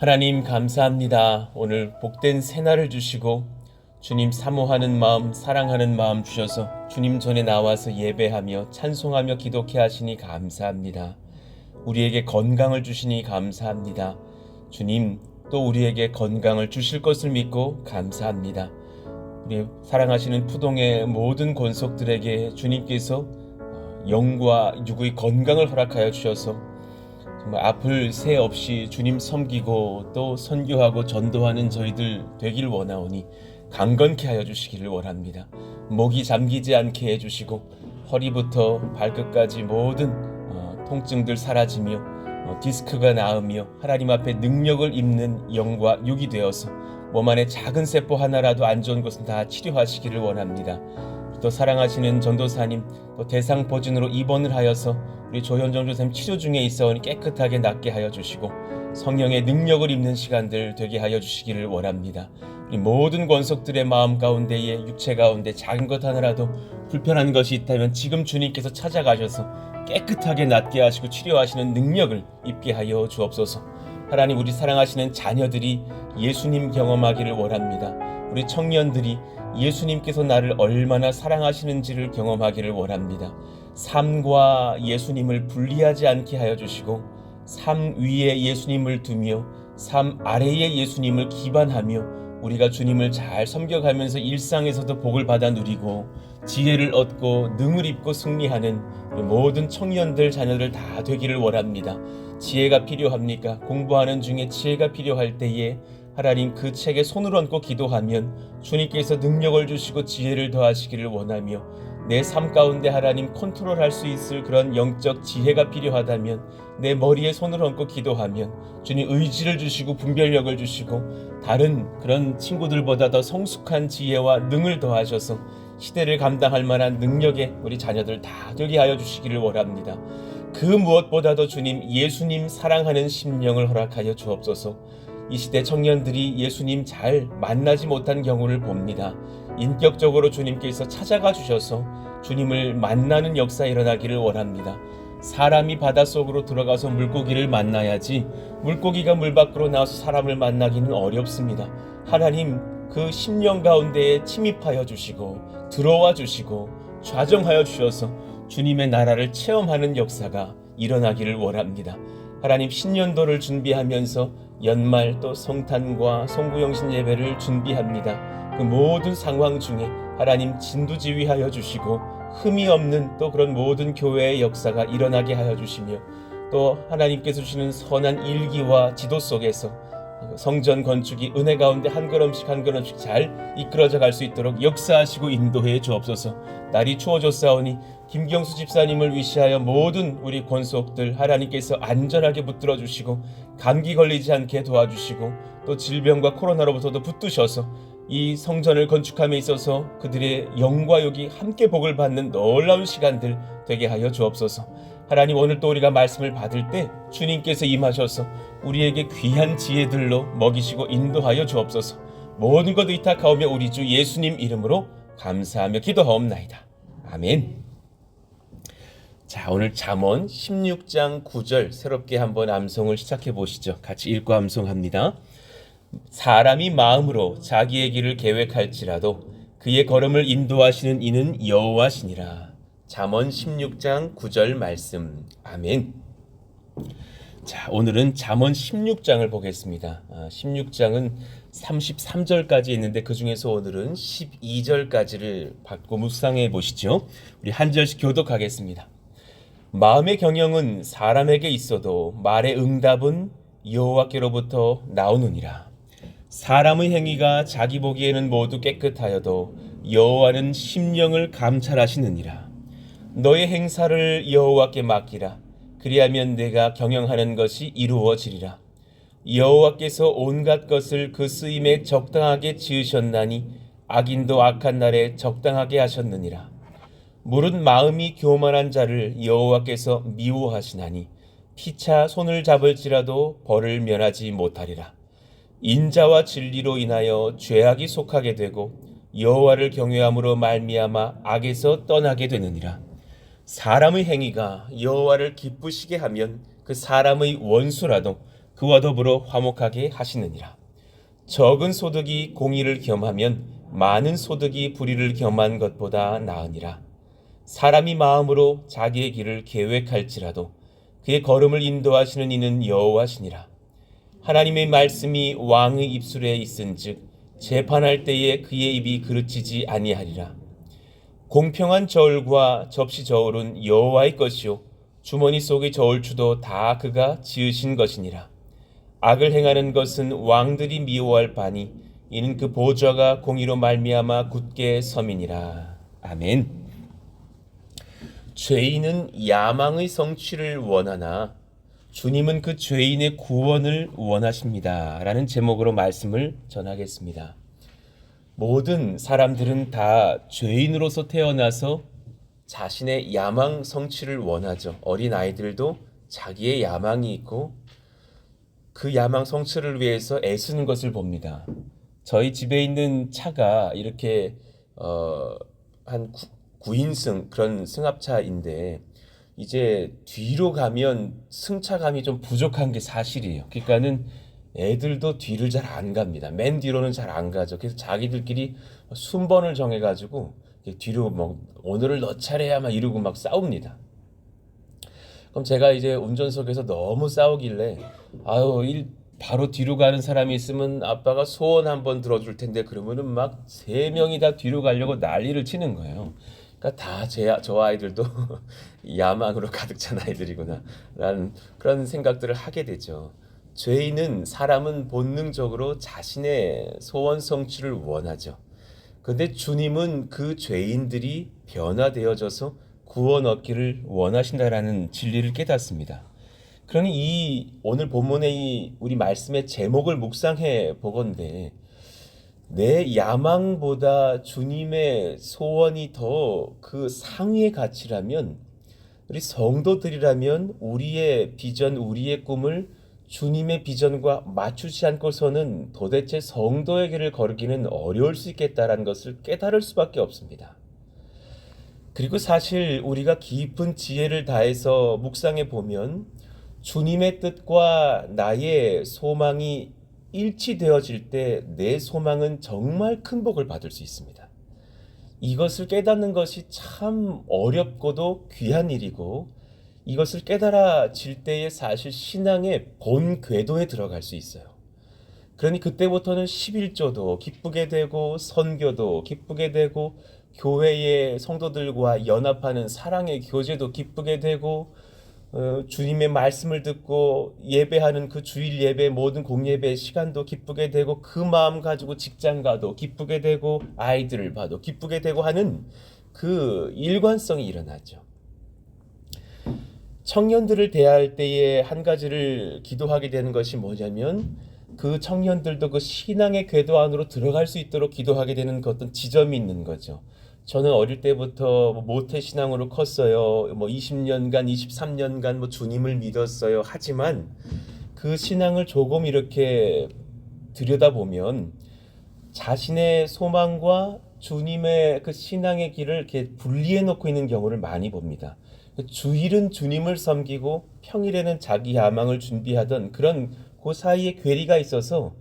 하나님 감사합니다. 오늘 복된 새날을 주시고 주님 사모하는 마음, 사랑하는 마음 주셔서 주님 전에 나와서 예배하며 찬송하며 기도케 하시니 감사합니다. 우리에게 건강을 주시니 감사합니다. 주님 또 우리에게 건강을 주실 것을 믿고 감사합니다. 우리 사랑하시는 푸동의 모든 권속들에게 주님께서 영과 육의 건강을 허락하여 주셔서 정말 아플 새 없이 주님 섬기고 또 선교하고 전도하는 저희들 되길 원하오니 강건케 하여 주시기를 원합니다. 목이 잠기지 않게 해주시고 허리부터 발끝까지 모든 통증들 사라지며 디스크가 나으며 하나님 앞에 능력을 입는 영과 육이 되어서 몸 안에 작은 세포 하나라도 안 좋은 것은 다 치료하시기를 원합니다. 또 사랑하시는 전도사님 또 대상보진으로 입원을 하여서 우리 조현정 조사님 치료 중에 있어오니 깨끗하게 낫게 하여 주시고 성령의 능력을 입는 시간들 되게 하여 주시기를 원합니다. 우리 모든 권속들의 마음 가운데에 육체 가운데 작은 것 하나라도 불편한 것이 있다면 지금 주님께서 찾아가셔서 깨끗하게 낫게 하시고 치료하시는 능력을 입게 하여 주옵소서. 하나님 우리 사랑하시는 자녀들이 예수님 경험하기를 원합니다. 우리 청년들이 예수님께서 나를 얼마나 사랑하시는지를 경험하기를 원합니다. 삶과 예수님을 분리하지 않게 하여 주시고 삶 위에 예수님을 두며 삶 아래에 예수님을 기반하며 우리가 주님을 잘 섬겨가면서 일상에서도 복을 받아 누리고 지혜를 얻고 능을 입고 승리하는 모든 청년들 자녀들 다 되기를 원합니다. 지혜가 필요합니까? 공부하는 중에 지혜가 필요할 때에 하나님 그 책에 손을 얹고 기도하면 주님께서 능력을 주시고 지혜를 더하시기를 원하며 내 삶 가운데 하나님 컨트롤할 수 있을 그런 영적 지혜가 필요하다면 내 머리에 손을 얹고 기도하면 주님 의지를 주시고 분별력을 주시고 다른 그런 친구들보다 더 성숙한 지혜와 능을 더하셔서 시대를 감당할 만한 능력의 우리 자녀들 다 되게 하여 주시기를 원합니다. 그 무엇보다도 주님 예수님 사랑하는 심령을 허락하여 주옵소서. 이 시대 청년들이 예수님 잘 만나지 못한 경우를 봅니다. 인격적으로 주님께서 찾아가 주셔서 주님을 만나는 역사 일어나기를 원합니다. 사람이 바닷속으로 들어가서 물고기를 만나야지 물고기가 물 밖으로 나와서 사람을 만나기는 어렵습니다. 하나님 그 심령 가운데에 침입하여 주시고 들어와 주시고 좌정하여 주셔서 주님의 나라를 체험하는 역사가 일어나기를 원합니다. 하나님 신년도를 준비하면서 연말 또 성탄과 송구영신 예배를 준비합니다. 그 모든 상황 중에 하나님 진두지휘하여 주시고 흠이 없는 또 그런 모든 교회의 역사가 일어나게 하여 주시며 또 하나님께서 주시는 선한 일기와 지도 속에서 성전 건축이 은혜 가운데 한 걸음씩 한 걸음씩 잘 이끌어져 갈 수 있도록 역사하시고 인도해 주옵소서. 날이 추워졌사오니 김경수 집사님을 위시하여 모든 우리 권속들 하나님께서 안전하게 붙들어 주시고 감기 걸리지 않게 도와주시고 또 질병과 코로나로부터도 붙드셔서 이 성전을 건축함에 있어서 그들의 영과 육이 함께 복을 받는 놀라운 시간들 되게 하여 주옵소서. 하나님 오늘 또 우리가 말씀을 받을 때 주님께서 임하셔서 우리에게 귀한 지혜들로 먹이시고 인도하여 주옵소서. 모든 것 의탁하오며 우리 주 예수님 이름으로 감사하며 기도하옵나이다. 아멘. 자, 오늘 잠언 16장 9절 새롭게 한번 암송을 시작해 보시죠. 같이 읽고 암송합니다. 사람이 마음으로 자기의 길을 계획할지라도 그의 걸음을 인도하시는 이는 여호와시니라. 잠언 16장 9절 말씀. 아멘. 자, 오늘은 잠언 16장을 보겠습니다. 16장은 33절까지 있는데 그 중에서 오늘은 12절까지를 받고 묵상해 보시죠. 우리 한 절씩 교독하겠습니다. 마음의 경영은 사람에게 있어도 말의 응답은 여호와께로부터 나오느니라. 사람의 행위가 자기 보기에는 모두 깨끗하여도 여호와는 심령을 감찰하시느니라. 너의 행사를 여호와께 맡기라. 그리하면 내가 경영하는 것이 이루어지리라. 여호와께서 온갖 것을 그 쓰임에 적당하게 지으셨나니 악인도 악한 날에 적당하게 하셨느니라. 물은 마음이 교만한 자를 여호와께서 미워하시나니 피차 손을 잡을지라도 벌을 면하지 못하리라. 인자와 진리로 인하여 죄악이 속하게 되고 여호와를 경외함으로 말미암아 악에서 떠나게 되느니라. 사람의 행위가 여호와를 기쁘시게 하면 그 사람의 원수라도 그와 더불어 화목하게 하시느니라. 적은 소득이 공의를 겸하면 많은 소득이 불의를 겸한 것보다 나으니라. 사람이 마음으로 자기의 길을 계획할지라도 그의 걸음을 인도하시는 이는 여호와시니라. 하나님의 말씀이 왕의 입술에 있은즉 재판할 때에 그의 입이 그르치지 아니하리라. 공평한 저울과 접시 저울은 여호와의 것이요 주머니 속의 저울추도 다 그가 지으신 것이니라. 악을 행하는 것은 왕들이 미워할 바니 이는 그 보좌가 공의로 말미암아 굳게 섬이니라. 아멘. 죄인은 야망의 성취를 원하나 주님은 그 죄인의 구원을 원하십니다. 라는 제목으로 말씀을 전하겠습니다. 모든 사람들은 다 죄인으로서 태어나서 자신의 야망 성취를 원하죠. 어린 아이들도 자기의 야망이 있고 그 야망 성취를 위해서 애쓰는 것을 봅니다. 저희 집에 있는 차가 이렇게 한 9인승 그런 승합차인데 이제 뒤로 가면 승차감이 좀 부족한 게 사실이에요. 그러니까는 애들도 뒤를 잘 안 갑니다. 맨 뒤로는 잘 안 가죠. 그래서 자기들끼리 순번을 정해가지고 뒤로 뭐 오늘을 너 차례야 막 이러고 막 싸웁니다. 그럼 제가 이제 운전석에서 너무 싸우길래 바로 뒤로 가는 사람이 있으면 아빠가 소원 한번 들어줄 텐데 그러면은 막 세 명이 다 뒤로 가려고 난리를 치는 거예요. 그러니까 다 저 아이들도 야망으로 가득 찬 아이들이구나 라는 그런 생각들을 하게 되죠. 죄인은 사람은 본능적으로 자신의 소원 성취를 원하죠. 근데 주님은 그 죄인들이 변화되어져서 구원 얻기를 원하신다라는 진리를 깨닫습니다. 그러니 이 오늘 본문의 이 우리 말씀의 제목을 묵상해 보건대 내 야망보다 주님의 소원이 더 그 상위의 가치라면 우리 성도들이라면 우리의 비전, 우리의 꿈을 주님의 비전과 맞추지 않고서는 도대체 성도의 길을 걸기는 어려울 수 있겠다라는 것을 깨달을 수밖에 없습니다. 그리고 사실 우리가 깊은 지혜를 다해서 묵상해 보면 주님의 뜻과 나의 소망이 일치되어질 때 내 소망은 정말 큰 복을 받을 수 있습니다. 이것을 깨닫는 것이 참 어렵고도 귀한 일이고 이것을 깨달아질 때에 사실 신앙의 본 궤도에 들어갈 수 있어요. 그러니 그때부터는 11조도 기쁘게 되고 선교도 기쁘게 되고 교회의 성도들과 연합하는 사랑의 교제도 기쁘게 되고 주님의 말씀을 듣고 예배하는 그 주일 예배 모든 공예배 시간도 기쁘게 되고 그 마음 가지고 직장 가도 기쁘게 되고 아이들을 봐도 기쁘게 되고 하는 그 일관성이 일어나죠. 청년들을 대할 때에 한 가지를 기도하게 되는 것이 뭐냐면 그 청년들도 그 신앙의 궤도 안으로 들어갈 수 있도록 기도하게 되는 그 어떤 지점이 있는 거죠. 저는 어릴 때부터 모태 신앙으로 컸어요. 20년간, 23년간 주님을 믿었어요. 하지만 그 신앙을 조금 이렇게 들여다보면 자신의 소망과 주님의 그 신앙의 길을 이렇게 분리해 놓고 있는 경우를 많이 봅니다. 주일은 주님을 섬기고 평일에는 자기 야망을 준비하던 그런 그 사이에 괴리가 있어서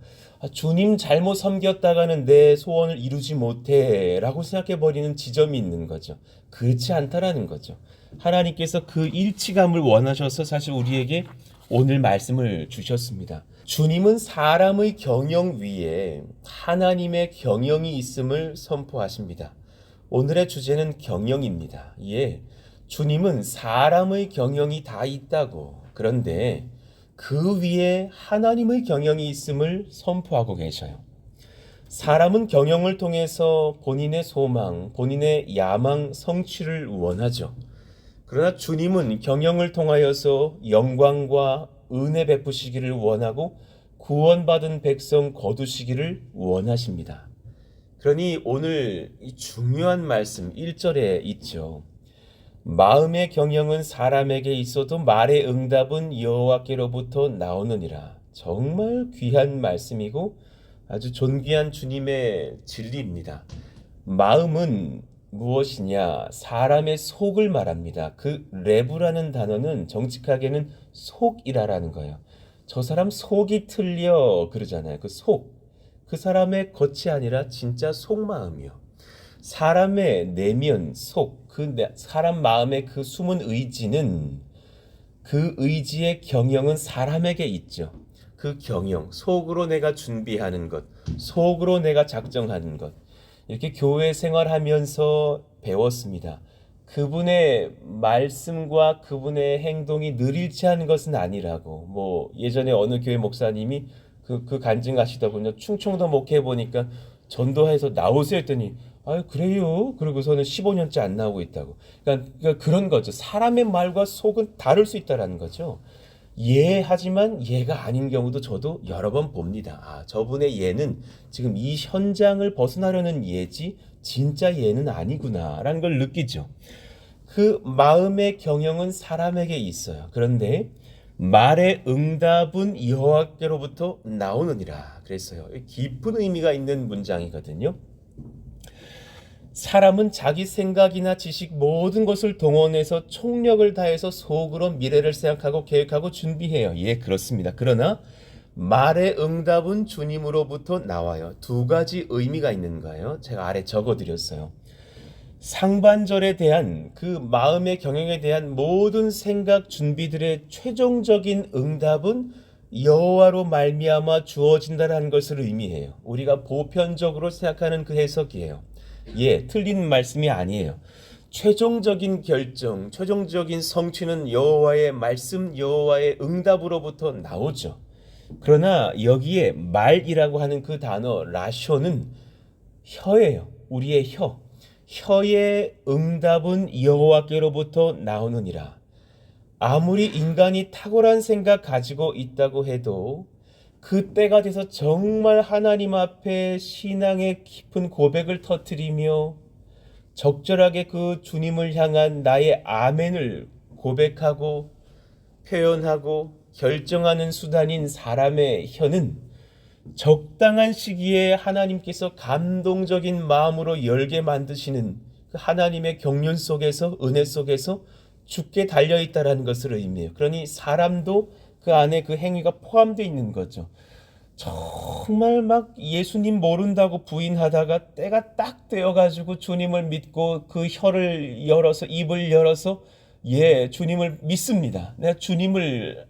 주님 잘못 섬겼다가는 내 소원을 이루지 못해 라고 생각해 버리는 지점이 있는 거죠. 그렇지 않다라는 거죠. 하나님께서 그 일치감을 원하셔서 사실 우리에게 오늘 말씀을 주셨습니다. 주님은 사람의 경영 위에 하나님의 경영이 있음을 선포하십니다. 오늘의 주제는 경영입니다. 예, 주님은 사람의 경영이 다 있다고, 그런데 그 위에 하나님의 경영이 있음을 선포하고 계셔요. 사람은 경영을 통해서 본인의 소망, 본인의 야망 성취를 원하죠. 그러나 주님은 경영을 통하여서 영광과 은혜 베푸시기를 원하고 구원받은 백성 거두시기를 원하십니다. 그러니 오늘 이 중요한 말씀 1절에 있죠. 마음의 경영은 사람에게 있어도 말의 응답은 여호와께로부터 나오느니라. 정말 귀한 말씀이고 아주 존귀한 주님의 진리입니다. 마음은 무엇이냐? 사람의 속을 말합니다. 그 레부라는 단어는 정직하게는 속이라라는 거예요. 저 사람 속이 틀려 그러잖아요. 그 속. 그 사람의 겉이 아니라 진짜 속마음이요. 사람의 내면, 속, 사람 마음의 그 숨은 의지는 그 의지의 경영은 사람에게 있죠. 그 경영, 속으로 내가 준비하는 것, 속으로 내가 작정하는 것. 이렇게 교회 생활하면서 배웠습니다. 그분의 말씀과 그분의 행동이 느릴지 하는 것은 아니라고. 뭐 예전에 어느 교회 목사님이 그 간증하시더군요. 충청도 목회 보니까 전도해서 나오세요 했더니 아 그래요. 그러고서는 15년째 안 나오고 있다고. 그러니까 그런 거죠. 사람의 말과 속은 다를 수 있다라는 거죠. 하지만 예가 아닌 경우도 저도 여러 번 봅니다. 아, 저분의 예는 지금 이 현장을 벗어나려는 예지 진짜 예는 아니구나라는 걸 느끼죠. 그 마음의 경영은 사람에게 있어요. 그런데 말의 응답은 여호와께로부터 나오느니라 그랬어요. 깊은 의미가 있는 문장이거든요. 사람은 자기 생각이나 지식 모든 것을 동원해서 총력을 다해서 속으로 미래를 생각하고 계획하고 준비해요. 예, 그렇습니다. 그러나 말의 응답은 주님으로부터 나와요. 두 가지 의미가 있는 거예요. 제가 아래 적어드렸어요. 상반절에 대한 그 마음의 경영에 대한 모든 생각 준비들의 최종적인 응답은 여호와로 말미암아 주어진다라는 것을 의미해요. 우리가 보편적으로 생각하는 그 해석이에요. 예, 틀린 말씀이 아니에요. 최종적인 결정, 최종적인 성취는 여호와의 말씀, 여호와의 응답으로부터 나오죠. 그러나 여기에 말이라고 하는 그 단어 라쇼는 혀예요. 우리의 혀. 혀의 응답은 여호와께로부터 나오느니라. 아무리 인간이 탁월한 생각 가지고 있다고 해도 그 때가 돼서 정말 하나님 앞에 신앙의 깊은 고백을 터뜨리며 적절하게 그 주님을 향한 나의 아멘을 고백하고 표현하고 결정하는 수단인 사람의 혀는 적당한 시기에 하나님께서 감동적인 마음으로 열게 만드시는 그 하나님의 경륜 속에서 은혜 속에서 죽게 달려있다라는 것을 의미해요. 그러니 사람도 그 안에 그 행위가 포함되어 있는 거죠. 정말 막 예수님 모른다고 부인하다가 때가 딱 되어가지고 주님을 믿고 그 혀를 열어서 입을 열어서 주님을 믿습니다. 내가 주님을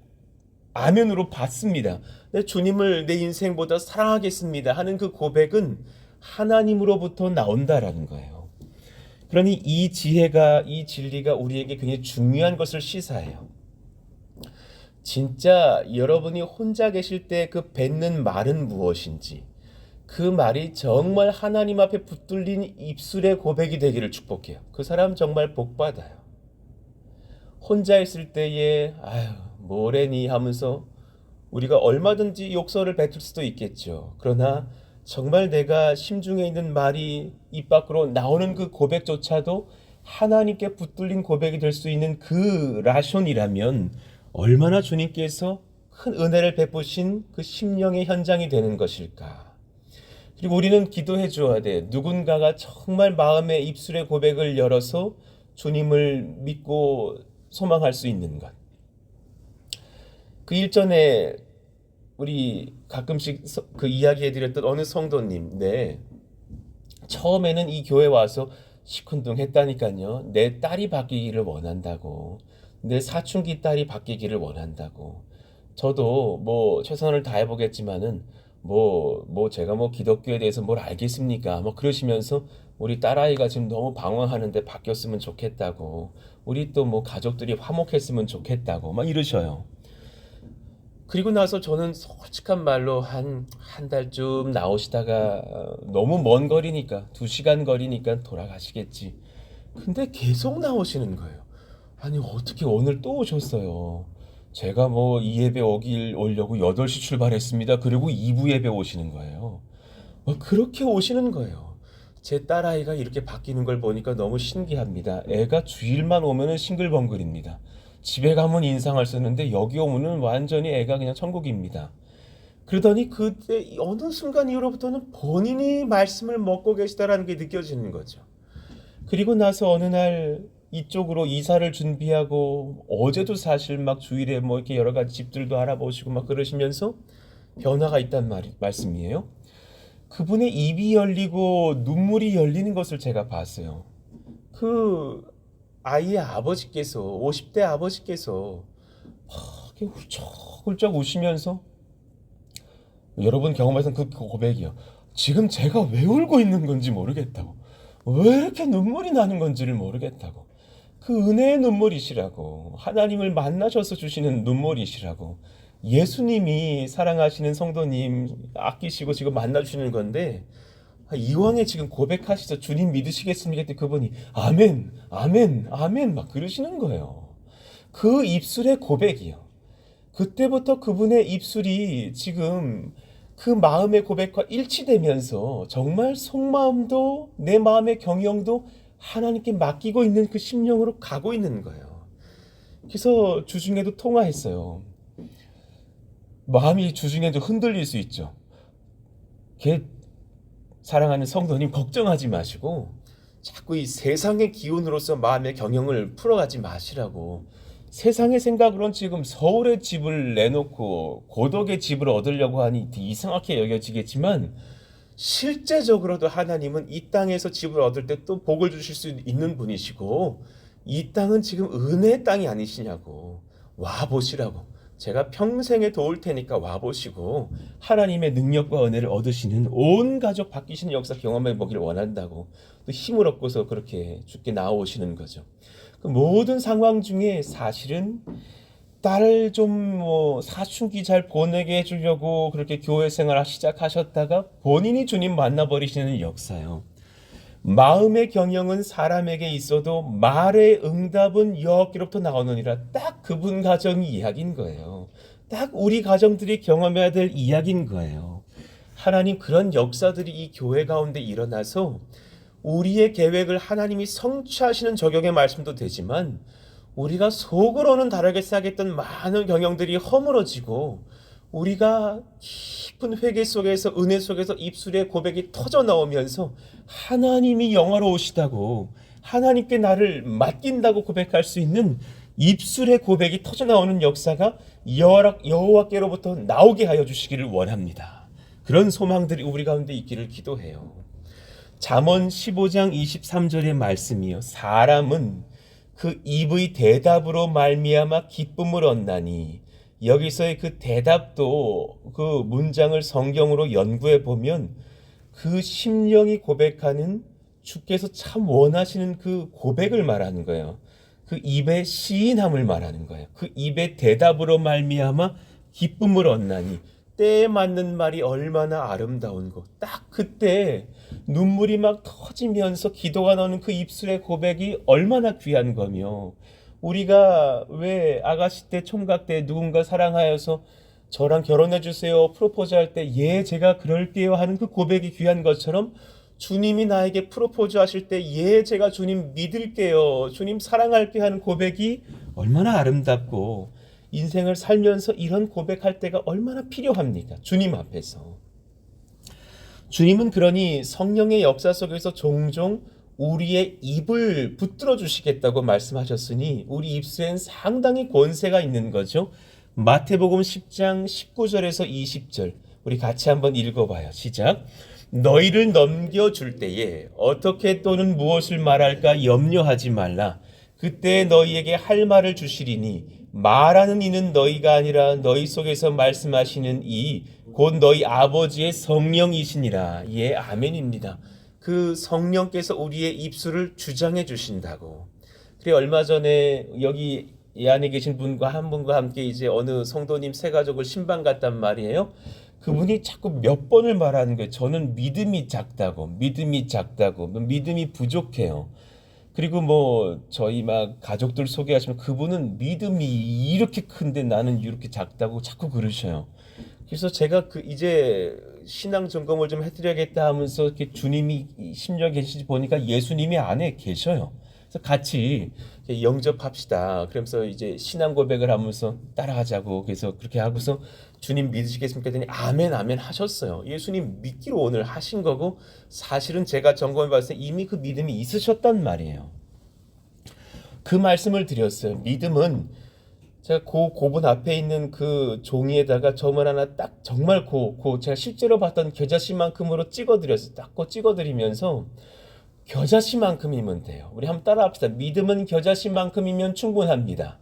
아멘으로 받습니다. 내가 주님을 내 인생보다 사랑하겠습니다 하는 그 고백은 하나님으로부터 나온다라는 거예요. 그러니 이 지혜가 이 진리가 우리에게 굉장히 중요한 것을 시사해요. 진짜 여러분이 혼자 계실 때 그 뱉는 말은 무엇인지 그 말이 정말 하나님 앞에 붙들린 입술의 고백이 되기를 축복해요. 그 사람 정말 복받아요. 혼자 있을 때에 아유 뭐래니 하면서 우리가 얼마든지 욕설을 뱉을 수도 있겠죠. 그러나 정말 내가 심중에 있는 말이 입 밖으로 나오는 그 고백조차도 하나님께 붙들린 고백이 될 수 있는 그 라숀이라면 얼마나 주님께서 큰 은혜를 베푸신 그 심령의 현장이 되는 것일까. 그리고 우리는 기도해 줘야 돼. 누군가가 정말 마음의 입술의 고백을 열어서 주님을 믿고 소망할 수 있는 것. 그 일전에 우리 가끔씩 그 이야기해드렸던 어느 성도님, 처음에는 이 교회 와서 시큰둥했다니까요. 내 딸이 바뀌기를 원한다고, 내 사춘기 딸이 바뀌기를 원한다고. 저도 뭐 최선을 다해보겠지만은 제가 뭐 기독교에 대해서 뭘 알겠습니까? 뭐 그러시면서 우리 딸아이가 지금 너무 방황하는데 바뀌었으면 좋겠다고, 우리 또 뭐 가족들이 화목했으면 좋겠다고 막 이러셔요. 그리고 나서 저는 솔직한 말로 한 달쯤 나오시다가 너무 먼 거리니까 2시간 거리니까 돌아가시겠지. 근데 계속 나오시는 거예요. 아니 어떻게 오늘 또 오셨어요. 제가 뭐 이 예배 오려고 8시 출발했습니다. 그리고 2부 예배 오시는 거예요. 그렇게 오시는 거예요. 제 딸아이가 이렇게 바뀌는 걸 보니까 너무 신기합니다. 애가 주일만 오면은 싱글벙글입니다. 집에 가면 인상을 쓰는데 여기 오면은 완전히 애가 그냥 천국입니다. 그러더니 그때 어느 순간 이후로부터는 본인이 말씀을 먹고 계시다라는 게 느껴지는 거죠. 그리고 나서 어느 날 이쪽으로 이사를 준비하고 어제도 사실 막 주일에 뭐 이렇게 여러 가지 집들도 알아보시고 막 그러시면서 변화가 있단 말씀이에요. 그분의 입이 열리고 눈물이 열리는 것을 제가 봤어요. 그 아이의 아버지께서 50대 아버지께서 막 이렇게 훌쩍훌쩍 우시면서 여러분 경험하신 그 고백이요. 지금 제가 왜 울고 있는 건지 모르겠다고. 왜 이렇게 눈물이 나는 건지를 모르겠다고. 그 은혜의 눈물이시라고. 하나님을 만나셔서 주시는 눈물이시라고. 예수님이 사랑하시는 성도님 아끼시고 지금 만나주시는 건데 이왕에 지금 고백하시죠. 주님 믿으시겠습니까? 했더니 그분이 아멘, 아멘, 아멘 막 그러시는 거예요. 그 입술의 고백이요. 그때부터 그분의 입술이 지금 그 마음의 고백과 일치되면서 정말 속마음도 내 마음의 경영도 하나님께 맡기고 있는 그 심령으로 가고 있는 거예요. 그래서 주중에도 통화했어요. 마음이 주중에도 흔들릴 수 있죠. 사랑하는 성도님 걱정하지 마시고 자꾸 이 세상의 기운으로서 마음의 경영을 풀어가지 마시라고. 세상의 생각으론 지금 서울의 집을 내놓고 고덕의 집을 얻으려고 하니 이상하게 여겨지겠지만 실제적으로도 하나님은 이 땅에서 집을 얻을 때 또 복을 주실 수 있는 분이시고 이 땅은 지금 은혜의 땅이 아니시냐고. 와보시라고. 제가 평생에 도울 테니까 와보시고 하나님의 능력과 은혜를 얻으시는 온 가족 바뀌시는 역사 경험해 보기를 원한다고 또 힘을 얻고서 그렇게 주께 나오시는 거죠. 그 모든 상황 중에 사실은 딸을 좀 사춘기 잘 보내게 해주려고 그렇게 교회 생활을 시작하셨다가 본인이 주님 만나버리시는 역사요. 마음의 경영은 사람에게 있어도 말의 응답은 여호와께로부터 나오느니라. 딱 그분 가정 이야기인 거예요. 딱 우리 가정들이 경험해야 될 이야기인 거예요. 하나님 그런 역사들이 이 교회 가운데 일어나서 우리의 계획을 하나님이 성취하시는 적용의 말씀도 되지만 우리가 속으로는 다르게 생각했던 많은 경영들이 허물어지고 우리가 깊은 회개 속에서 은혜 속에서 입술의 고백이 터져 나오면서 하나님이 영화로우시다고 하나님께 나를 맡긴다고 고백할 수 있는 입술의 고백이 터져 나오는 역사가 여호와께로부터 나오게 하여 주시기를 원합니다. 그런 소망들이 우리 가운데 있기를 기도해요. 잠언 15장 23절의 말씀이요. 사람은 그 입의 대답으로 말미암아 기쁨을 얻나니. 여기서의 그 대답도 그 문장을 성경으로 연구해 보면 그 심령이 고백하는 주께서 참 원하시는 그 고백을 말하는 거예요. 그 입의 시인함을 말하는 거예요. 그 입의 대답으로 말미암아 기쁨을 얻나니. 때에 맞는 말이 얼마나 아름다운 것. 딱 그때 눈물이 막 터지면서 기도가 나오는 그 입술의 고백이 얼마나 귀한 거며 우리가 왜 아가씨 때 총각 때 누군가 사랑하여서 저랑 결혼해 주세요 프로포즈 할 때 예 제가 그럴게요 하는 그 고백이 귀한 것처럼 주님이 나에게 프로포즈 하실 때 예 제가 주님 믿을게요 주님 사랑할게 하는 고백이 얼마나 아름답고 인생을 살면서 이런 고백할 때가 얼마나 필요합니까? 주님 앞에서. 주님은 그러니 성령의 역사 속에서 종종 우리의 입을 붙들어 주시겠다고 말씀하셨으니 우리 입술엔 상당히 권세가 있는 거죠. 마태복음 10장 19절에서 20절 우리 같이 한번 읽어봐요. 시작. 너희를 넘겨줄 때에 어떻게 또는 무엇을 말할까 염려하지 말라. 그때 너희에게 할 말을 주시리니 말하는 이는 너희가 아니라 너희 속에서 말씀하시는 이 곧 너희 아버지의 성령이시니라. 예, 아멘입니다. 그 성령께서 우리의 입술을 주장해 주신다고. 그래 얼마 전에 여기 이 안에 계신 분과 한 분과 함께 이제 어느 성도님 세 가족을 신방 갔단 말이에요. 그분이 자꾸 몇 번을 말하는 거예요. 저는 믿음이 작다고, 믿음이 작다고, 믿음이 부족해요. 그리고 저희 막 가족들 소개하시면 그분은 믿음이 이렇게 큰데 나는 이렇게 작다고 자꾸 그러셔요. 그래서 제가 이제 신앙 점검을 좀 해드려야겠다 하면서 이렇게 주님이 심령에 계시지 보니까 예수님이 안에 계셔요. 그래서 같이 영접합시다. 그러면서 이제 신앙 고백을 하면서 따라하자고. 그래서 그렇게 하고서 주님 믿으시겠습니까? 했더니 아멘 아멘 하셨어요. 예수님 믿기로 오늘 하신 거고 사실은 제가 점검해 봤을 때 이미 그 믿음이 있으셨단 말이에요. 그 말씀을 드렸어요. 믿음은 제가 고분 앞에 있는 그 종이에다가 점을 하나 딱 정말 제가 실제로 봤던 겨자씨만큼으로 찍어드렸어요. 딱 찍어드리면서 겨자씨만큼이면 돼요. 우리 한번 따라합시다. 믿음은 겨자씨만큼이면 충분합니다.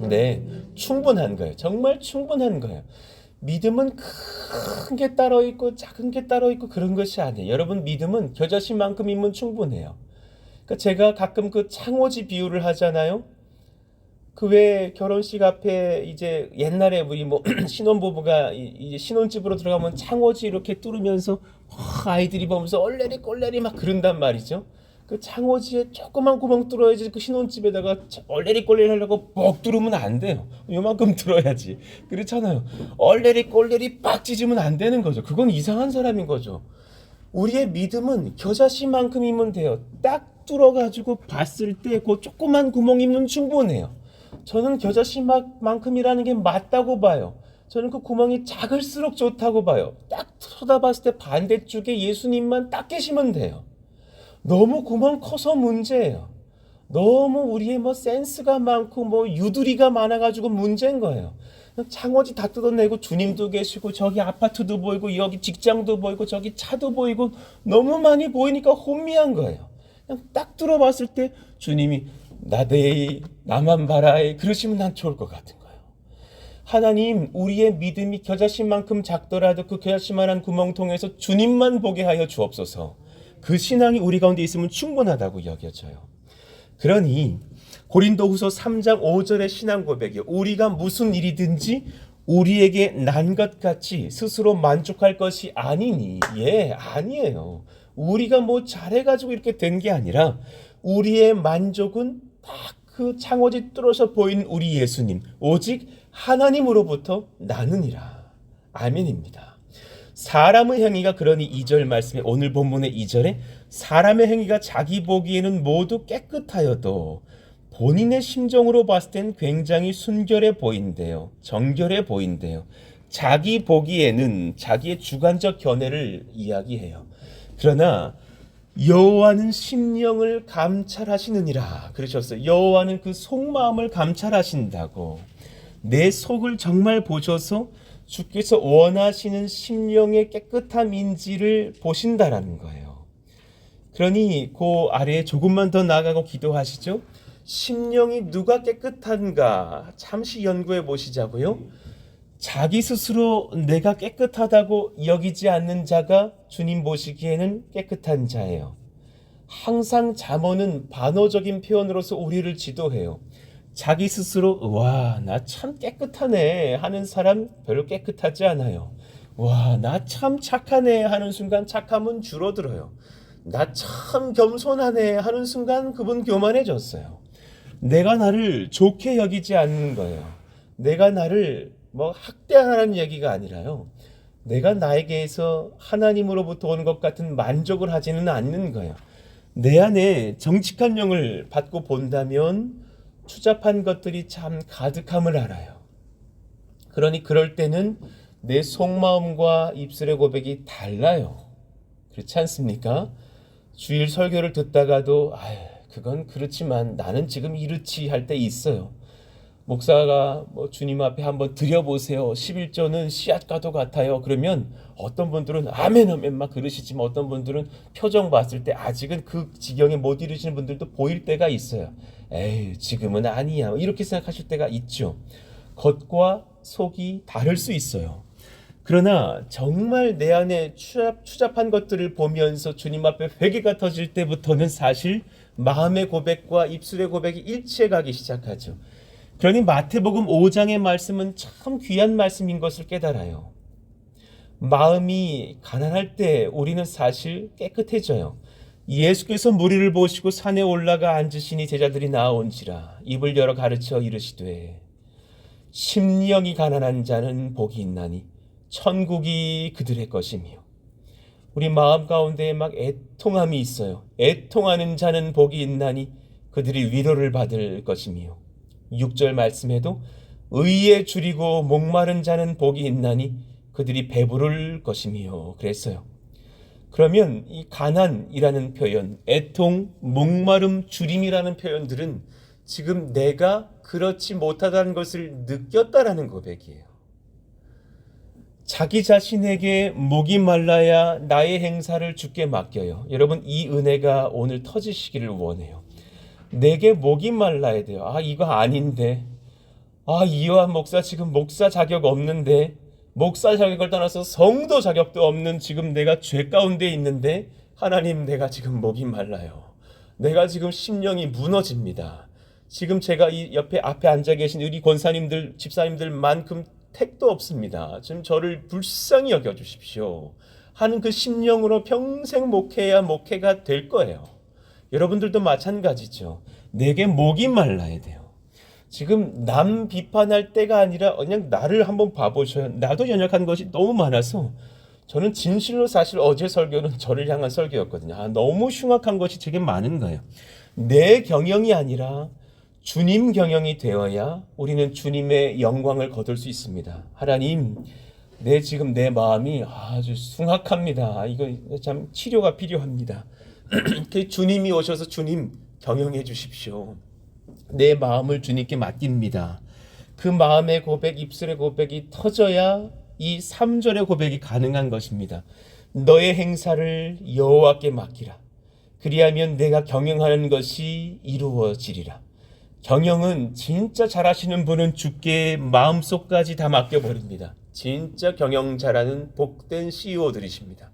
네, 충분한 거예요. 정말 충분한 거예요. 믿음은 큰 게 따로 있고 작은 게 따로 있고 그런 것이 아니에요. 여러분, 믿음은 겨자씨만큼이면 충분해요. 그러니까 제가 가끔 그 창호지 비유를 하잖아요. 그 왜 결혼식 앞에 이제 옛날에 우리 뭐 신혼부부가 이제 신혼집으로 들어가면 창호지 이렇게 뚫으면서 아이들이 보면서 얼레리 꼴레리 막 그런단 말이죠. 그 창호지에 조그만 구멍 뚫어야지. 그 신혼집에다가 얼레리 꼴레리 하려고 뻑 뚫으면 안 돼요. 요만큼 뚫어야지. 그렇잖아요. 얼레리 꼴레리 빡 찢으면 안 되는 거죠. 그건 이상한 사람인 거죠. 우리의 믿음은 겨자씨만큼이면 돼요. 딱 뚫어가지고 봤을 때 그 조그만 구멍이면 충분해요. 저는 겨자씨만큼이라는 게 맞다고 봐요. 저는 그 구멍이 작을수록 좋다고 봐요. 딱 쳐다봤을 때 반대쪽에 예수님만 딱 계시면 돼요. 너무 구멍 커서 문제예요. 너무 우리의 뭐 센스가 많고 뭐 유두리가 많아가지고 문제인 거예요. 창호지 다 뜯어내고 주님도 계시고 저기 아파트도 보이고 여기 직장도 보이고 저기 차도 보이고 너무 많이 보이니까 혼미한 거예요. 그냥 딱 들어봤을 때 주님이 나대이 나만 바라이 그러시면 난 좋을 것 같은 거예요. 하나님, 우리의 믿음이 겨자씨만큼 작더라도 그 겨자씨만한 구멍 통해서 주님만 보게 하여 주옵소서. 그 신앙이 우리 가운데 있으면 충분하다고 여겨져요. 그러니 고린도후서 3장 5절의 신앙 고백이요. 우리가 무슨 일이든지 우리에게 난 것 같이 스스로 만족할 것이 아니니. 아니에요. 우리가 뭐 잘해가지고 이렇게 된 게 아니라 우리의 만족은 딱 그 창호지 뚫어서 보인 우리 예수님, 오직 하나님으로부터 나느니라. 아멘입니다. 사람의 행위가, 그러니 2절 말씀에, 오늘 본문의 2절에 사람의 행위가 자기 보기에는 모두 깨끗하여도 본인의 심정으로 봤을 땐 굉장히 순결해 보인대요. 정결해 보인대요. 자기 보기에는 자기의 주관적 견해를 이야기해요. 그러나 여호와는 심령을 감찰하시느니라 그러셨어요. 여호와는 그 속마음을 감찰하신다고. 내 속을 정말 보셔서 주께서 원하시는 심령의 깨끗함인지를 보신다라는 거예요. 그러니 그 아래에 조금만 더 나아가고 기도하시죠. 심령이 누가 깨끗한가 잠시 연구해 보시자고요. 자기 스스로 내가 깨끗하다고 여기지 않는 자가 주님 보시기에는 깨끗한 자예요. 항상 잠언은 반어적인 표현으로서 우리를 지도해요. 자기 스스로 와, 나 참 깨끗하네 하는 사람 별로 깨끗하지 않아요. 와, 나 참 착하네 하는 순간 착함은 줄어들어요. 나 참 겸손하네 하는 순간 그분 교만해졌어요. 내가 나를 좋게 여기지 않는 거예요. 내가 나를 뭐 학대하라는 얘기가 아니라요. 내가 나에게서 하나님으로부터 오는 것 같은 만족을 하지는 않는 거예요. 내 안에 정직한 영을 받고 본다면 추잡한 것들이 참 가득함을 알아요. 그러니 그럴 때는 내 속마음과 입술의 고백이 달라요. 그렇지 않습니까? 주일 설교를 듣다가도 그건 그렇지만 나는 지금 이렇지 할 때 있어요. 목사가 뭐 주님 앞에 한번 드려보세요. 11조는 씨앗과도 같아요. 그러면 어떤 분들은 아멘 아멘 막 그러시지만 어떤 분들은 표정 봤을 때 아직은 그 지경에 못 이르시는 분들도 보일 때가 있어요. 에이, 지금은 아니야 이렇게 생각하실 때가 있죠. 겉과 속이 다를 수 있어요. 그러나 정말 내 안에 추잡한 것들을 보면서 주님 앞에 회개가 터질 때부터는 사실 마음의 고백과 입술의 고백이 일치해 가기 시작하죠. 그러니 마태복음 5장의 말씀은 참 귀한 말씀인 것을 깨달아요. 마음이 가난할 때 우리는 사실 깨끗해져요. 예수께서 무리를 보시고 산에 올라가 앉으시니 제자들이 나온지라 입을 열어 가르쳐 이르시되 심령이 가난한 자는 복이 있나니 천국이 그들의 것이며. 우리 마음 가운데 막 애통함이 있어요. 애통하는 자는 복이 있나니 그들이 위로를 받을 것이며. 6절 말씀에도 의에 줄이고 목마른 자는 복이 있나니 그들이 배부를 것이며 그랬어요. 그러면 이 가난이라는 표현, 애통, 목마름, 주림이라는 표현들은 지금 내가 그렇지 못하다는 것을 느꼈다라는 고백이에요. 자기 자신에게 목이 말라야 나의 행사를 주께 맡겨요. 여러분, 이 은혜가 오늘 터지시기를 원해요. 내게 목이 말라야 돼요. 이거 아닌데. 이요한 목사 지금 목사 자격 없는데, 목사 자격을 떠나서 성도 자격도 없는 지금 내가 죄 가운데 있는데, 하나님, 내가 지금 목이 말라요. 내가 지금 심령이 무너집니다. 지금 제가 이 앞에 앉아 계신 우리 권사님들, 집사님들만큼 택도 없습니다. 지금 저를 불쌍히 여겨주십시오 하는 그 심령으로 평생 목회해야 목회가 될 거예요. 여러분들도 마찬가지죠. 내게 목이 말라야 돼요. 지금 남 비판할 때가 아니라 그냥 나를 한번 봐보셔요. 나도 연약한 것이 너무 많아서 저는 진실로 사실 어제 설교는 저를 향한 설교였거든요. 너무 흉악한 것이 되게 많은 거예요. 내 경영이 아니라 주님 경영이 되어야 우리는 주님의 영광을 거둘 수 있습니다. 하나님, 지금 내 마음이 아주 흉악합니다. 이거 참 치료가 필요합니다. 주님이 오셔서 주님 경영해 주십시오. 내 마음을 주님께 맡깁니다. 그 마음의 고백, 입술의 고백이 터져야 이 3절의 고백이 가능한 것입니다. 너의 행사를 여호와께 맡기라. 그리하면 내가 경영하는 것이 이루어지리라. 경영은 진짜 잘하시는 분은 주께 마음속까지 다 맡겨버립니다. 진짜 경영 잘하는 복된 CEO들이십니다.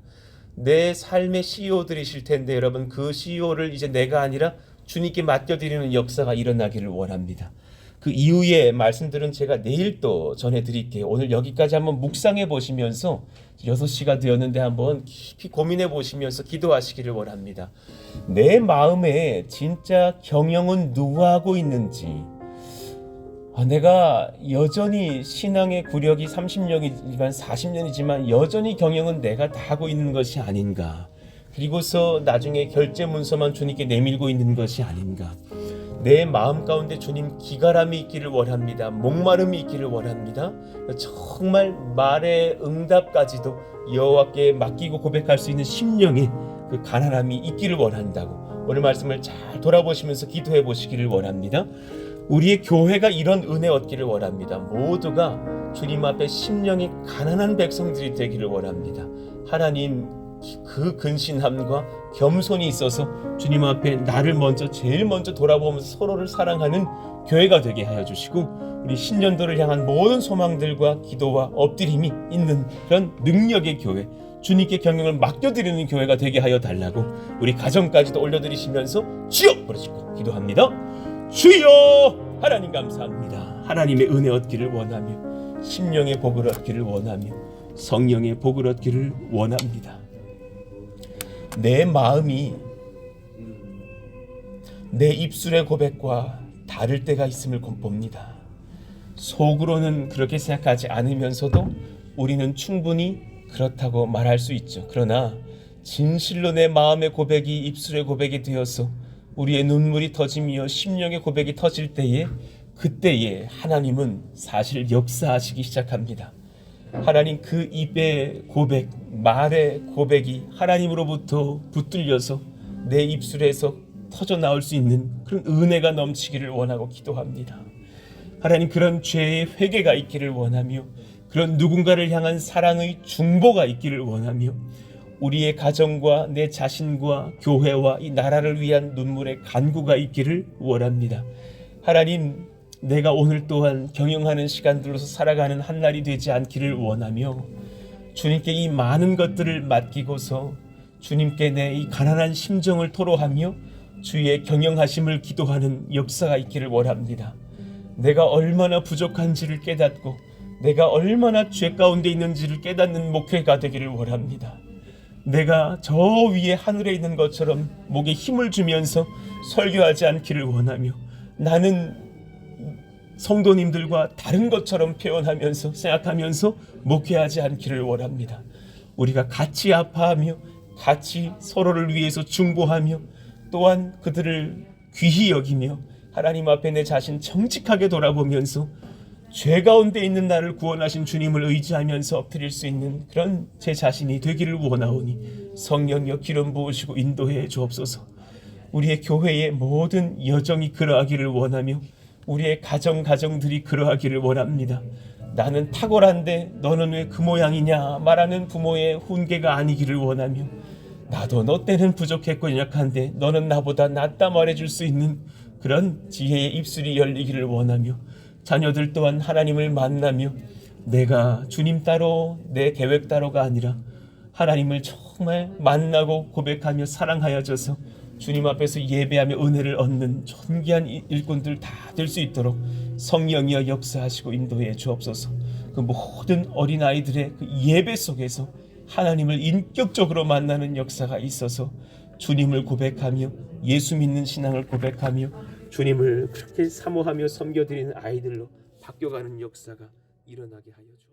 내 삶의 CEO들이실 텐데 여러분, 그 CEO를 이제 내가 아니라 주님께 맡겨드리는 역사가 일어나기를 원합니다. 그 이후의 말씀들은 제가 내일 또 전해드릴게요. 오늘 여기까지 한번 묵상해 보시면서 6시가 되었는데 한번 깊이 고민해 보시면서 기도하시기를 원합니다. 내 마음에 진짜 경영은 누가 하고 있는지, 내가 여전히 신앙의 구력이 30년이지만 40년이지만 여전히 경영은 내가 다 하고 있는 것이 아닌가, 그리고서 나중에 결제 문서만 주님께 내밀고 있는 것이 아닌가. 내 마음 가운데 주님 기갈함이 있기를 원합니다. 목마름이 있기를 원합니다. 정말 말의 응답까지도 여호와께 맡기고 고백할 수 있는 심령의 그 가난함이 있기를 원한다고 오늘 말씀을 잘 돌아보시면서 기도해 보시기를 원합니다. 우리의 교회가 이런 은혜 얻기를 원합니다. 모두가 주님 앞에 심령이 가난한 백성들이 되기를 원합니다. 하나님, 그 근신함과 겸손이 있어서 주님 앞에 나를 제일 먼저 돌아보면서 서로를 사랑하는 교회가 되게 하여 주시고, 우리 신년도를 향한 모든 소망들과 기도와 엎드림이 있는 그런 능력의 교회, 주님께 경영을 맡겨드리는 교회가 되게 하여 달라고 우리 가정까지도 올려드리시면서 주여 부르시고 기도합니다. 주여! 하나님 감사합니다. 하나님의 은혜 얻기를 원하며, 심령의 복을 얻기를 원하며, 성령의 복을 얻기를 원합니다. 내 마음이 내 입술의 고백과 다를 때가 있음을 봅니다. 속으로는 그렇게 생각하지 않으면서도 우리는 충분히 그렇다고 말할 수 있죠. 그러나 진실로 내 마음의 고백이 입술의 고백이 되어서 우리의 눈물이 터지며 심령의 고백이 터질 때에, 그때에 하나님은 사실 역사하시기 시작합니다. 하나님, 그 입의 고백, 말의 고백이 하나님으로부터 붙들려서 내 입술에서 터져 나올 수 있는 그런 은혜가 넘치기를 원하고 기도합니다. 하나님, 그런 죄의 회개가 있기를 원하며, 그런 누군가를 향한 사랑의 중보가 있기를 원하며, 우리의 가정과 내 자신과 교회와 이 나라를 위한 눈물의 간구가 있기를 원합니다. 하나님, 내가 오늘 또한 경영하는 시간들로서 살아가는 한 날이 되지 않기를 원하며, 주님께 이 많은 것들을 맡기고서 주님께 내 이 가난한 심정을 토로하며 주의 경영하심을 기도하는 역사가 있기를 원합니다. 내가 얼마나 부족한지를 깨닫고 내가 얼마나 죄 가운데 있는지를 깨닫는 목회가 되기를 원합니다. 내가 저 위에 하늘에 있는 것처럼 목에 힘을 주면서 설교하지 않기를 원하며, 나는 성도님들과 다른 것처럼 표현하면서 생각하면서 목회하지 않기를 원합니다. 우리가 같이 아파하며 같이 서로를 위해서 중보하며 또한 그들을 귀히 여기며 하나님 앞에 내 자신 정직하게 돌아보면서 죄 가운데 있는 나를 구원하신 주님을 의지하면서 엎드릴 수 있는 그런 제 자신이 되기를 원하오니 성령여 기름 부으시고 인도해 주옵소서. 우리의 교회의 모든 여정이 그러하기를 원하며 우리의 가정들이 그러하기를 원합니다. 나는 탁월한데 너는 왜 그 모양이냐 말하는 부모의 훈계가 아니기를 원하며 나도 너 때는 부족했고 연약한데 너는 나보다 낫다 말해줄 수 있는 그런 지혜의 입술이 열리기를 원하며 자녀들 또한 하나님을 만나며 내가 주님 따로 내 계획 따로가 아니라 하나님을 정말 만나고 고백하며 사랑하여져서 주님 앞에서 예배하며 은혜를 얻는 존귀한 일꾼들 다 될 수 있도록 성령이여 역사하시고 인도해 주옵소서. 그 모든 어린아이들의 그 예배 속에서 하나님을 인격적으로 만나는 역사가 있어서 주님을 고백하며 예수 믿는 신앙을 고백하며 주님을 그렇게 사모하며 섬겨드리는 아이들로 바뀌어가는 역사가 일어나게 하여 주옵소서.